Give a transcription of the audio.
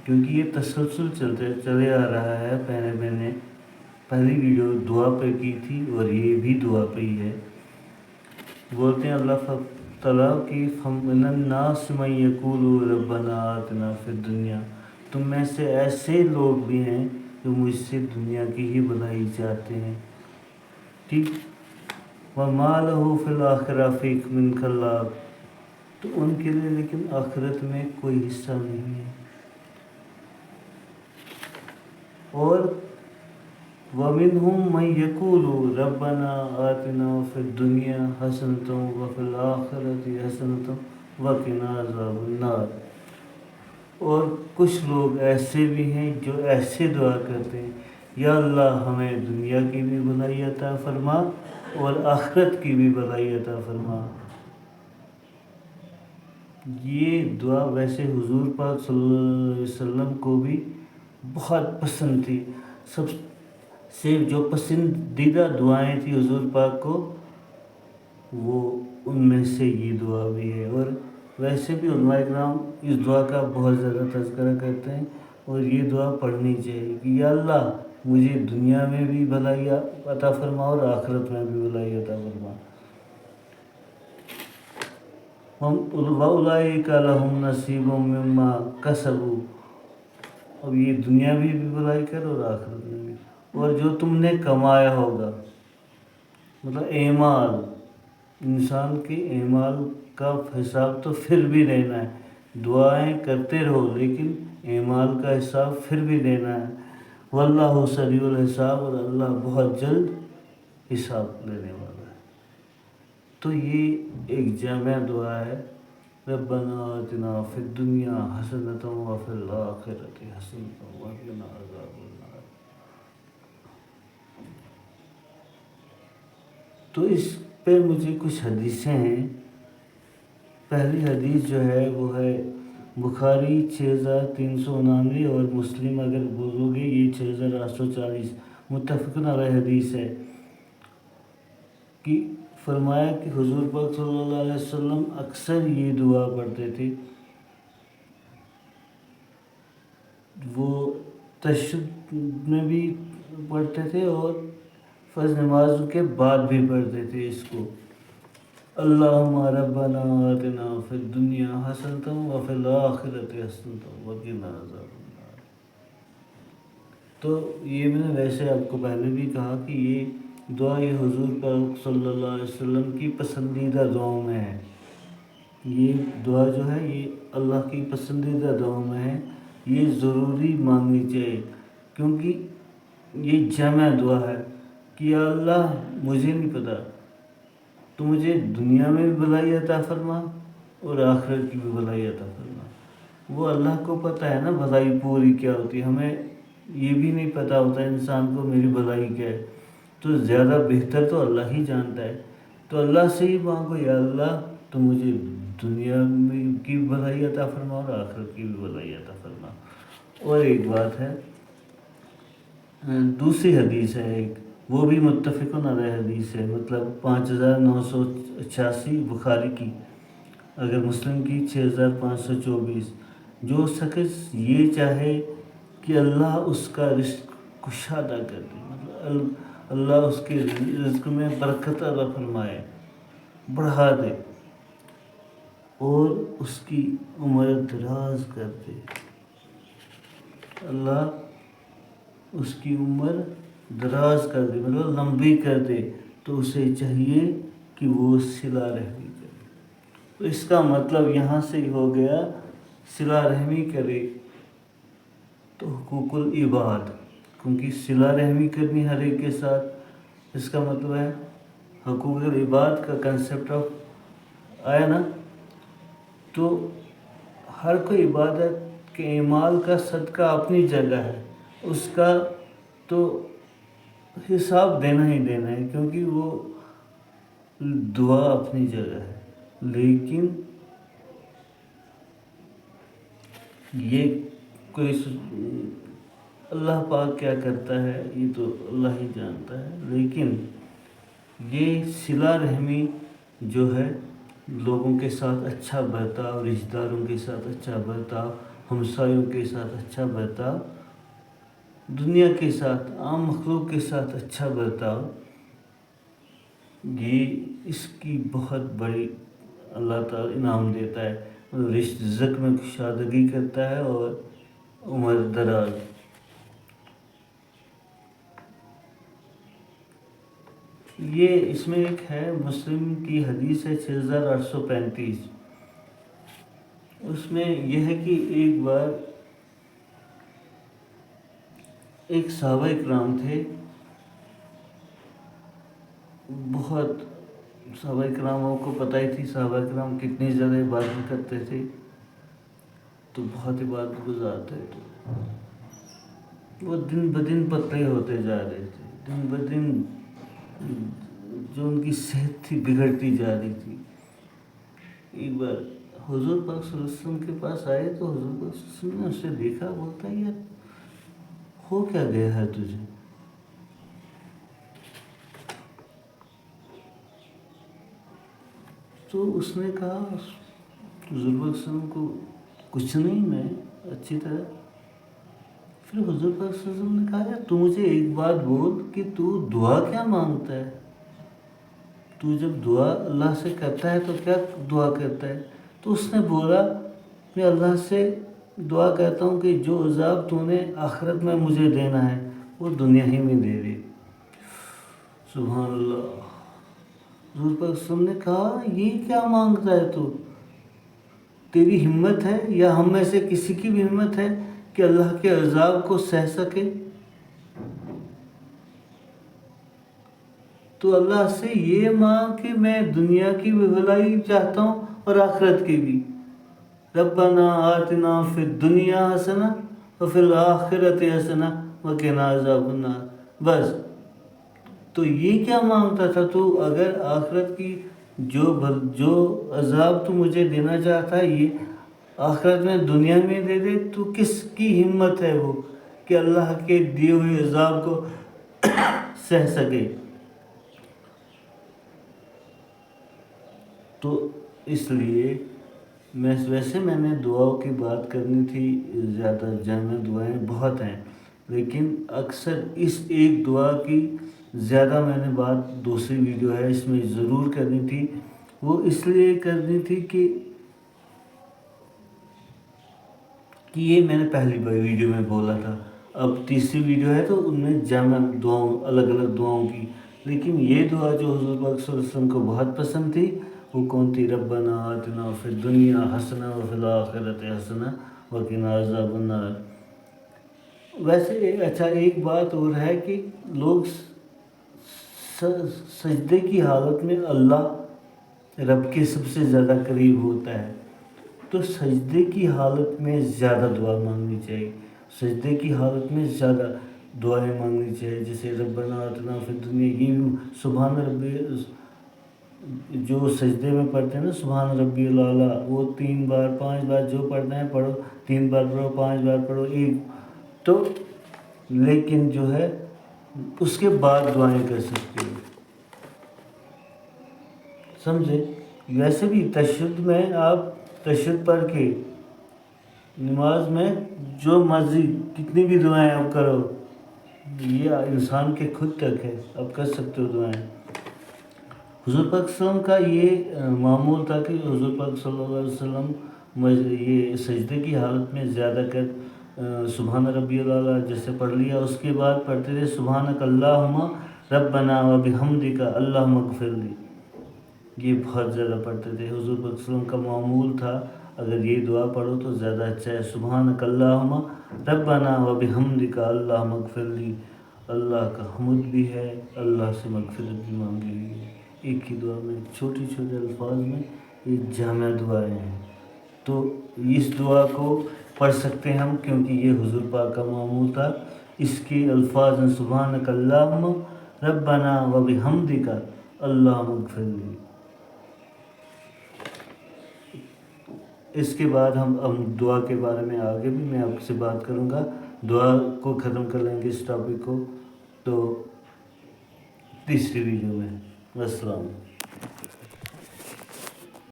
کیونکہ یہ تسلسل چلے آ رہا ہے. میں نے پہلی ویڈیو دعا پہ کی تھی اور یہ بھی دعا پہ ہی ہے. بولتے ہیں اللہ تعالیٰ کی فَمِنَ النَّاسِ مَن يَقُولُ رَبَّنَا آتِنَا فِي الدُّنْيَا. تم میں سے ایسے لوگ بھی ہیں جو مجھ سے دنیا کی ہی بھلائی چاہتے ہیں. ٹھیک. وَمَا لَهُ فِي الْآخِرَةِ مِنْ خَلَاقٍ. تو ان کے لیے لیکن آخرت میں کوئی حصہ نہیں ہے. اور وَمِنْهُمْ مَن يَقُولُ رَبَّنَا آتِنَا فِي الدُّنْيَا حَسَنَةً وَفِي الْآخِرَةِ حَسَنَةً وَقِنَا عَذَابَ النَّارِ. اور کچھ لوگ ایسے بھی ہیں جو ایسے دعا کرتے ہیں یا اللہ ہمیں دنیا کی بھی بھلائی عطا فرما اور آخرت کی بھی بھلائی عطا فرما. یہ دعا ویسے حضور پاک صلی اللہ علیہ وسلم کو بھی بہت پسند تھی. سب سے جو پسندیدہ دعائیں تھیں حضور پاک کو، وہ ان میں سے یہ دعا بھی ہے. اور ویسے بھی علماء کرام اس دعا کا بہت زیادہ تذکرہ کرتے ہیں اور یہ دعا پڑھنی چاہیے کہ یا اللہ مجھے دنیا میں بھی بھلائی عطا فرما اور آخرت میں بھی بھلائی عطا فرما. وَأُولَٰئِكَ لَهُمْ نَصِيبٌ مِّمَّا كَسَبُوا. اب یہ دنیا میں بھی بھلائی کر اور آخرت میں بھی. اور جو تم نے کمایا ہوگا، مطلب اعمال، انسان کے اعمال کا حساب تو پھر بھی دینا ہے. دعائیں کرتے رہو لیکن اعمال کا حساب پھر بھی دینا ہے. واللہ سریع الحساب. اور اللہ بہت جلد حساب لینے والا ہے. تو یہ ایک جامع دعا ہے. ربنا آتنا فی الدنیا حسنۃ وفی الآخرۃ حسنۃ وقنا عذاب النار. تو اس پہ مجھے کچھ حدیثیں ہیں. پہلی حدیث جو ہے وہ ہے بخاری 6399 اور مسلم اگر بولو گے یہ 6840. متفقن علیہ حدیث ہے کہ فرمایا کہ حضور پاک صلی اللہ علیہ وسلم اکثر یہ دعا پڑھتے تھے. وہ تشہد میں بھی پڑھتے تھے اور فرض نماز کے بعد بھی پڑھتے تھے اس کو. اللہم ربنا آتنا فی الدنیا حسنۃ وفی الآخرۃ حسنۃ وقنا عذاب النار. تو یہ میں نے ویسے آپ کو پہلے بھی کہا کہ یہ دعا یہ حضور پاک صلی اللہ علیہ وسلم کی پسندیدہ دعاؤں میں ہے. یہ دعا جو ہے یہ اللہ کی پسندیدہ دعاؤں میں ہے. یہ ضروری مانگنی چاہیے کیونکہ یہ جامع دعا ہے کہ یا اللہ مجھے نہیں پتہ، تو مجھے دنیا میں بھی بھلائی عطا فرما اور آخرت کی بھی بھلائی عطا فرما. وہ اللہ کو پتہ ہے نا بھلائی پوری کیا ہوتی ہے. ہمیں یہ بھی نہیں پتہ ہوتا انسان کو میری بھلائی کیا ہے. تو زیادہ بہتر تو اللہ ہی جانتا ہے. تو اللہ سے ہی مانگو یا اللہ تو مجھے دنیا میں کی بھلائی عطا فرما اور آخرت کی بھی بھلائی عطا فرما. اور ایک بات ہے، دوسری حدیث ہے ایک، وہ بھی متفقن علیہ حدیث ہے. مطلب 5988 بخاری کی، اگر مسلم کی 6524. جو شخص یہ چاہے کہ اللہ اس کا رزق کشادہ کر دے، مطلب اللہ اس کے رزق میں برکت عطا فرمائے، بڑھا دے اور اس کی عمر دراز کر دے، اللہ اس کی عمر دراز کر دے مطلب لمبی کر دے، تو اسے چاہیے کہ وہ صلہ رحمی کرے. تو اس کا مطلب یہاں سے ہی ہو گیا صلہ رحمی کرے تو حقوق العباد، کیونکہ صلہ رحمی کرنی ہر ایک کے ساتھ. اس کا مطلب ہے حقوق العباد کا کنسیپٹ آیا نا. تو ہر کوئی عبادت کے اعمال کا صدقہ اپنی جگہ ہے، اس کا تو حساب دینا ہی دینا ہے کیونکہ وہ دعا اپنی جگہ ہے. لیکن یہ کوئی اللہ پاک کیا کرتا ہے یہ تو اللہ ہی جانتا ہے. لیکن یہ صلہ رحمی جو ہے، لوگوں کے ساتھ اچھا برتاؤ، رشتہ داروں کے ساتھ اچھا برتاؤ، ہمسایوں کے ساتھ اچھا برتاؤ، دنیا کے ساتھ، عام مخلوق کے ساتھ اچھا برتاؤ، یہ اس کی بہت بڑی اللہ تعالیٰ انعام دیتا ہے، رزق میں کشادگی کرتا ہے اور عمر دراز۔ یہ اس میں ایک ہے، مسلم کی حدیث ہے 6835، اس میں یہ ہے کہ ایک بار ایک صحابہ اکرام تھے، بہت صحابہ اکراموں کو پتہ ہی تھی صحابہ اکرام کتنی زیادہ عبادت کرتے تھے، تو بہت عبادت گزار تھے، تو وہ دن بدن پتلے ہوتے جا رہے تھے، دن بدن جو ان کی صحت تھی بگڑتی جا رہی تھی۔ ایک بار حضور پاک صلی اللہ علیہ وسلم کے پاس آئے تو حضور پاک صلی اللہ علیہ وسلم نے اسے دیکھا، بولتا ہے یار ہو کیا گیا ہے تجھے؟ تو اس نے کہا حضور پاک صلی اللہ علیہ وسلم کو کچھ نہیں، میں اچھی طرح۔ پھر حضور پاک صلی اللہ علیہ وسلم نے کہا یار تو مجھے ایک بات بول کہ تو دعا کیا مانگتا ہے؟ تو جب دعا اللہ سے کرتا ہے تو کیا دعا کرتا ہے؟ تو اس نے بولا میں اللہ سے دعا کرتا ہوں کہ جو عذاب تو نے آخرت میں مجھے دینا ہے وہ دنیا ہی میں دے دے۔ سبحان اللہ۔ حضور پاک صلی اللہ علیہ وسلم نے کہا یہ کیا مانگتا ہے تو؟ تیری ہمت ہے یا ہم میں سے کسی کی بھی ہمت ہے کہ اللہ کے عذاب کو سہ سکے؟ تو اللہ سے یہ مانگ کہ میں دنیا کی بھی بھلائی چاہتا ہوں اور آخرت کی بھی، ربنا آتنا فی الدنیا حسنہ وفی الآخرۃ حسنہ وقنا عذاب النار، بس۔ تو یہ کیا مانگتا تھا تو؟ اگر آخرت کی جو عذاب تو مجھے دینا چاہتا ہے یہ آخرت میں دنیا میں دے دے، تو کس کی ہمت ہے وہ کہ اللہ کے دیے ہوئے عذاب کو سہ سکے؟ تو اس لیے ویسے میں نے دعاؤں کی بات کرنی تھی زیادہ، جامع دعائیں بہت ہیں، لیکن اکثر اس ایک دعا کی زیادہ میں نے بات دوسری ویڈیو ہے اس میں ضرور کرنی تھی۔ وہ اس لیے کرنی تھی کہ یہ میں نے پہلی بار ویڈیو میں بولا تھا، اب تیسری ویڈیو ہے تو ان میں جامع دعاؤں، الگ الگ دعاؤں کی، لیکن یہ دعا جو حضور پاک صلی اللہ علیہ وسلم کو بہت پسند تھی وہ کون تھی؟ ربنا آتنا فی الدنیا حسنہ وفی الآخرۃ حسنہ وقنا عذاب النار۔ ویسے اچھا ایک بات اور ہے کہ لوگ سجدے کی حالت میں اللہ رب کے سب سے زیادہ قریب ہوتا ہے، تو سجدے کی حالت میں زیادہ دعا مانگنی چاہیے، سجدے کی حالت میں زیادہ دعائیں مانگنی چاہیے، جیسے ربنا آتنا فی الدنیا، یہ سبحان ربی جو سجدے میں پڑھتے ہیں نا سبحان ربی الاعلیٰ، وہ 3 بار 5 بار جو پڑھنا ہے پڑھو، 3 بار پڑھو 5 بار پڑھو ایک تو، لیکن جو ہے اس کے بعد دعائیں کر سکتے ہو، سمجھے؟ ویسے بھی تشہد میں آپ تشہد پڑھ کے نماز میں جو مرضی کتنی بھی دعائیں آپ کرو، یہ انسان کے خود تک ہے، آپ کر سکتے ہو دعائیں۔ حضور پاک صلی اللہ علیہ وسلم کا یہ معمول تھا کہ حضور پاک صلی اللہ علیہ وسلم یہ سجدے کی حالت میں زیادہ کر سبحان ربی الاعلیٰ جیسے پڑھ لیا، اس کے بعد پڑھتے تھے سبحانک اللہم ربنا وبحمدک اللہم اغفر لی، یہ بہت زیادہ پڑھتے تھے۔ حضور پاک صلی اللہ علیہ وسلم کا معمول تھا اگر یہ دعا پڑھو تو زیادہ اچھا ہے، سبحانک اللہم ربنا وبحمدک اللہم اغفر لی، اللہ کا حمد بھی ہے، اللہ سے مغفرت بھی مانگی ہوئی ہے، ایک ہی دعا میں چھوٹی چھوٹے الفاظ میں یہ جامع دعائیں ہیں۔ تو اس دعا کو پڑھ سکتے ہیں ہم کیونکہ یہ حضور پاک کا معمول تھا۔ اس کے الفاظ ہیں سبحانک اللہم ربنا وبحمدک اللہم اغفر لی۔ اس کے بعد ہم دعا کے بارے میں آگے بھی میں آپ سے بات کروں گا، دعا کو ختم کر لیں گے اس ٹاپک کو تو تیسری ویڈیو میں۔ السلام۔